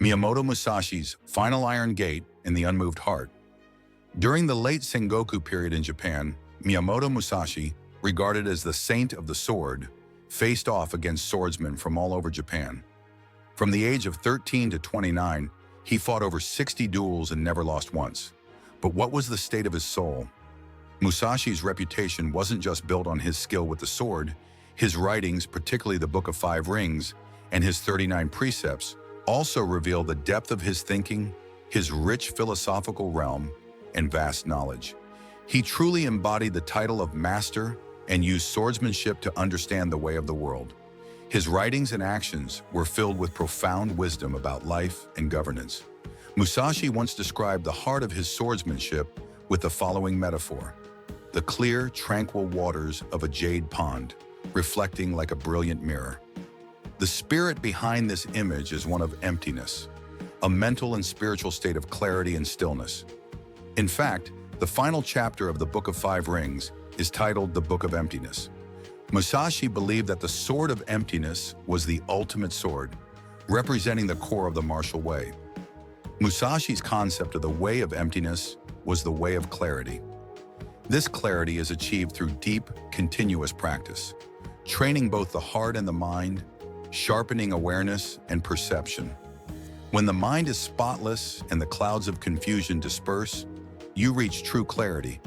Miyamoto Musashi's Final Iron Gate and the Unmoved Heart. During the late Sengoku period in Japan, Miyamoto Musashi, regarded as the saint of the sword, faced off against swordsmen from all over Japan. From the age of 13 to 29, he fought over 60 duels and never lost once. But what was the state of his soul? Musashi's reputation wasn't just built on his skill with the sword. His writings, particularly the Book of Five Rings and his 39 precepts, also reveal the depth of his thinking, his rich philosophical realm, and vast knowledge. He truly embodied the title of master and used swordsmanship to understand the way of the world. His writings and actions were filled with profound wisdom about life and governance. Musashi once described the heart of his swordsmanship with the following metaphor: the clear, tranquil waters of a jade pond, reflecting like a brilliant mirror. The spirit behind this image is one of emptiness, a mental and spiritual state of clarity and stillness. In fact, the final chapter of the Book of Five Rings is titled the Book of Emptiness. Musashi believed that the sword of emptiness was the ultimate sword, representing the core of the martial way. Musashi's concept of the way of emptiness was the way of clarity. This clarity is achieved through deep, continuous practice, training both the heart and the mind, sharpening awareness and perception. When the mind is spotless and the clouds of confusion disperse, you reach true clarity.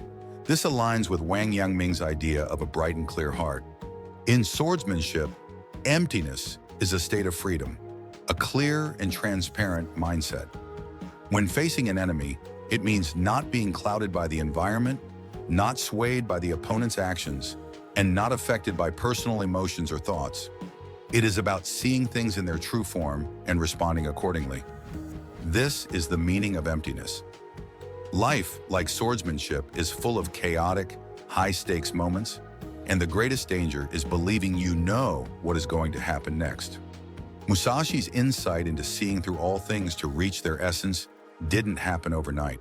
This aligns with Wang Yangming's idea of a bright and clear heart. In swordsmanship, emptiness is a state of freedom, a clear and transparent mindset. When facing an enemy, it means not being clouded by the environment, not swayed by the opponent's actions, and not affected by personal emotions or thoughts. It is about seeing things in their true form and responding accordingly. This is the meaning of emptiness. Life, like swordsmanship, is full of chaotic, high-stakes moments, and the greatest danger is believing you know what is going to happen next. Musashi's insight into seeing through all things to reach their essence didn't happen overnight.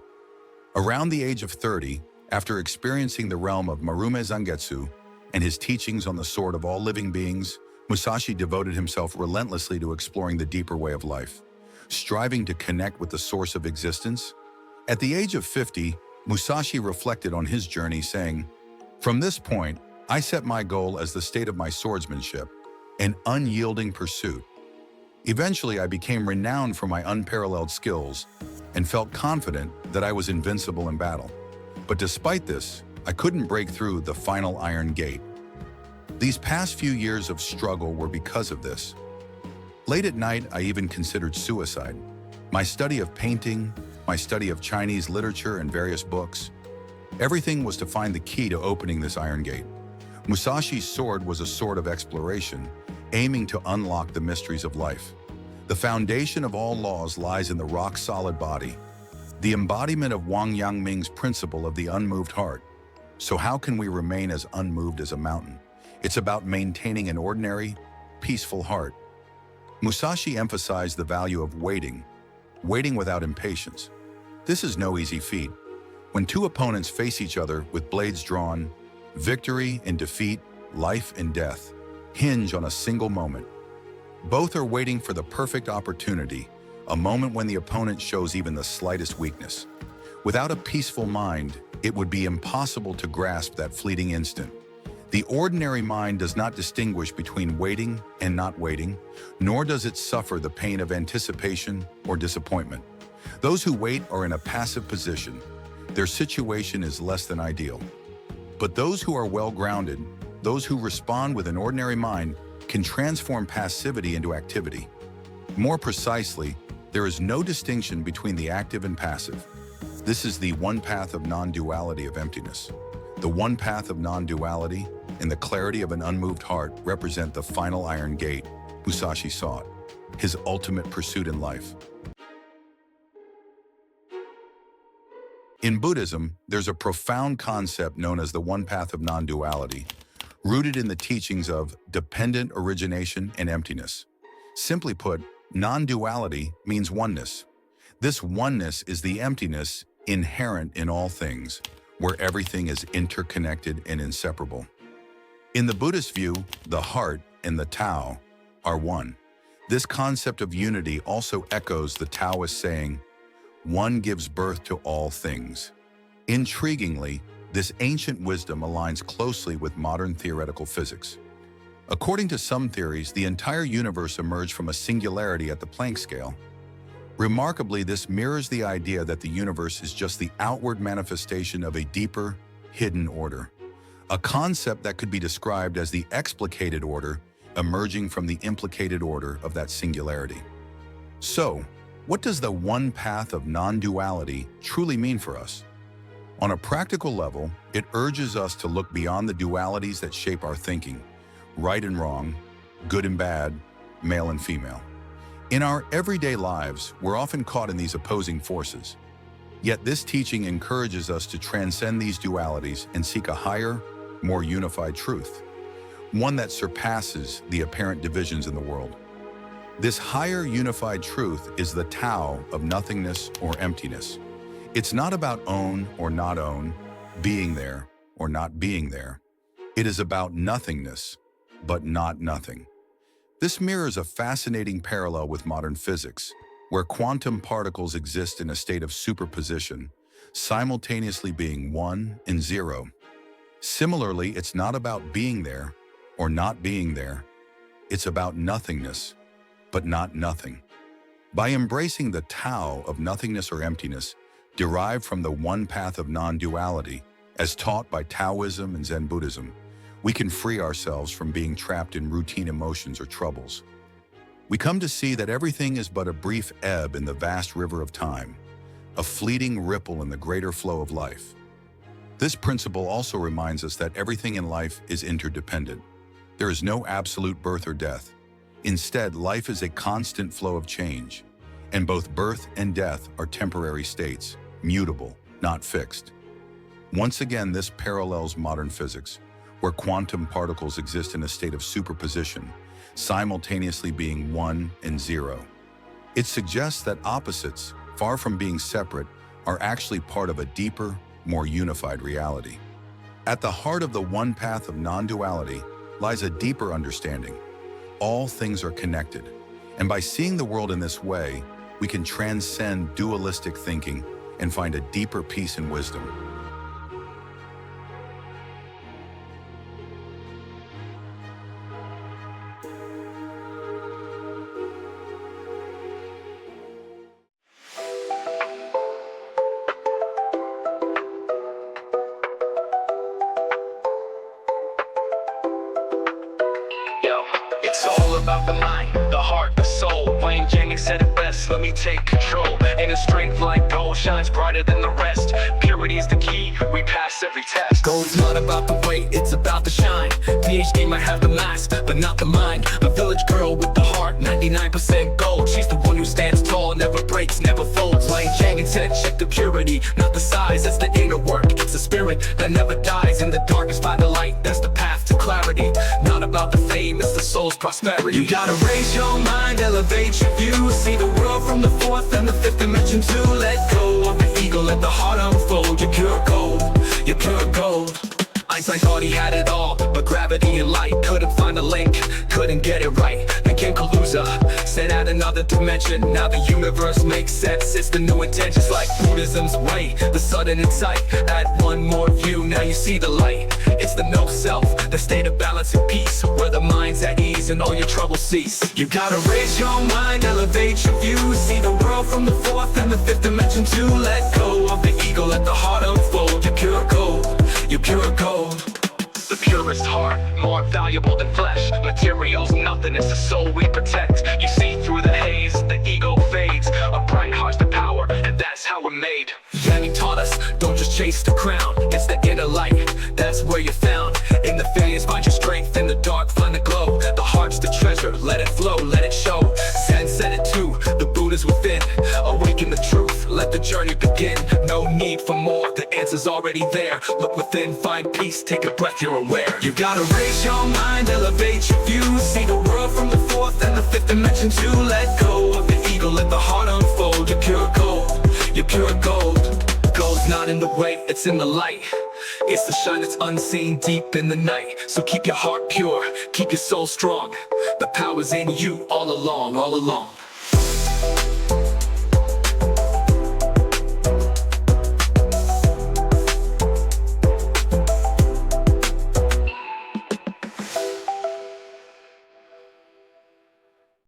Around the age of 30, after experiencing the realm of Marume Zangetsu and his teachings on the sword of all living beings, Musashi devoted himself relentlessly to exploring the deeper way of life, striving to connect with the source of existence. At the age of 50, Musashi reflected on his journey, saying, "From this point, I set my goal as the state of my swordsmanship, an unyielding pursuit. Eventually, I became renowned for my unparalleled skills and felt confident that I was invincible in battle. But despite this, I couldn't break through the final iron gate. These past few years of struggle were because of this. Late at night, I even considered suicide. My study of painting, my study of Chinese literature and various books, everything was to find the key to opening this iron gate. Musashi's sword was a sword of exploration, aiming to unlock the mysteries of life. The foundation of all laws lies in the rock-solid body, the embodiment of Wang Yangming's principle of the unmoved heart. So how can we remain as unmoved as a mountain? It's about maintaining an ordinary, peaceful heart." Musashi emphasized the value of waiting without impatience. This is no easy feat. When two opponents face each other with blades drawn, victory and defeat, life and death, hinge on a single moment. Both are waiting for the perfect opportunity, a moment when the opponent shows even the slightest weakness. Without a peaceful mind, it would be impossible to grasp that fleeting instant. The ordinary mind does not distinguish between waiting and not waiting, nor does it suffer the pain of anticipation or disappointment. Those who wait are in a passive position. Their situation is less than ideal. But those who are well-grounded, those who respond with an ordinary mind, can transform passivity into activity. More precisely, there is no distinction between the active and passive. This is the one path of non-duality of emptiness. The one path of non-duality and the clarity of an unmoved heart represent the final iron gate Musashi sought, his ultimate pursuit in life. In Buddhism, there's a profound concept known as the one path of non-duality, rooted in the teachings of dependent origination and emptiness. Simply put, non-duality means oneness. This oneness is the emptiness inherent in all things, where everything is interconnected and inseparable. In the Buddhist view, the heart and the Tao are one. This concept of unity also echoes the Taoist saying, "One gives birth to all things." Intriguingly, this ancient wisdom aligns closely with modern theoretical physics. According to some theories, the entire universe emerged from a singularity at the Planck scale. Remarkably, this mirrors the idea that the universe is just the outward manifestation of a deeper, hidden order, a concept that could be described as the explicated order emerging from the implicated order of that singularity. So, what does the one path of non-duality truly mean for us? On a practical level, it urges us to look beyond the dualities that shape our thinking, right and wrong, good and bad, male and female. In our everyday lives, we're often caught in these opposing forces. Yet this teaching encourages us to transcend these dualities and seek a higher, more unified truth, one that surpasses the apparent divisions in the world. This higher unified truth is the Tao of nothingness or emptiness. It's not about own or not own, being there or not being there. It is about nothingness, but not nothing. This mirrors a fascinating parallel with modern physics, where quantum particles exist in a state of superposition, simultaneously being one and zero. Similarly, it's not about being there or not being there. It's about nothingness, but not nothing. By embracing the Tao of nothingness or emptiness, derived from the one path of non-duality, as taught by Taoism and Zen Buddhism, we can free ourselves from being trapped in routine emotions or troubles. We come to see that everything is but a brief ebb in the vast river of time, a fleeting ripple in the greater flow of life. This principle also reminds us that everything in life is interdependent. There is no absolute birth or death. Instead, life is a constant flow of change, and both birth and death are temporary states, mutable, not fixed. Once again, this parallels modern physics, where quantum particles exist in a state of superposition, simultaneously being one and zero. It suggests that opposites, far from being separate, are actually part of a deeper, more unified reality. At the heart of the one path of non-duality lies a deeper understanding. All things are connected, and by seeing the world in this way, we can transcend dualistic thinking and find a deeper peace and wisdom. It's all about the mind, the heart, the soul. Wayne Jennings said it best, let me take control. Inner strength like gold shines brighter than the rest. Purity is the key, we pass every test. Gold's not about the weight, it's about the shine. PhD might have the mask, but not the mind. A village girl with the heart, 99% gold. She's the one who stands tall, never breaks, never folds. Wayne Jennings said check the purity, not the size. That's the inner work, it's the spirit that never dies. In the darkness find the light, that's the path to clarity. Not about the fame, it's the soul's prosperity. You gotta raise your mind, elevate your view. See the world from the fourth and the fifth dimension too. Let go of the ego, let the heart unfold. You're pure gold, you're pure gold. Einstein thought he had it all, but gravity and light couldn't find a link, couldn't get it right. Became Kaluza, sent out another dimension. Now the universe makes sense, it's the new intentions. Like Buddhism's way, the sudden insight. Add one more view, now you see the light. It's the no self, the state of balance and peace, where the mind's at ease and all your troubles cease. You gotta raise your mind, elevate your view. See the world from the fourth and the fifth dimension too. Let go of the ego, let the heart unfold. You're pure gold, you're pure gold. The purest heart, more valuable than flesh. Materials, nothing, it's the soul we protect. You see through the haze, the ego fades. A bright heart's the power, and that's how we're made. Yang taught us, don't just chase the crown. It's the inner light, that's where you're found. In the failures, find your strength. In the dark, find the glow. The heart's the treasure, let it flow, let it show. Zen said it too, the Buddha's within. Awaken the truth, let the journey begin. No need for more, the answer's already there. Look within, find peace, take a breath, you're aware. You gotta raise your mind, elevate your view. See the world from the fourth and the fifth dimension too. Let go of the ego, let the heart unfold. You're pure gold, you're pure gold. Gold's not in the weight, it's in the light. It's the shine that's unseen deep in the night. So keep your heart pure, keep your soul strong. The power's in you all along, all along.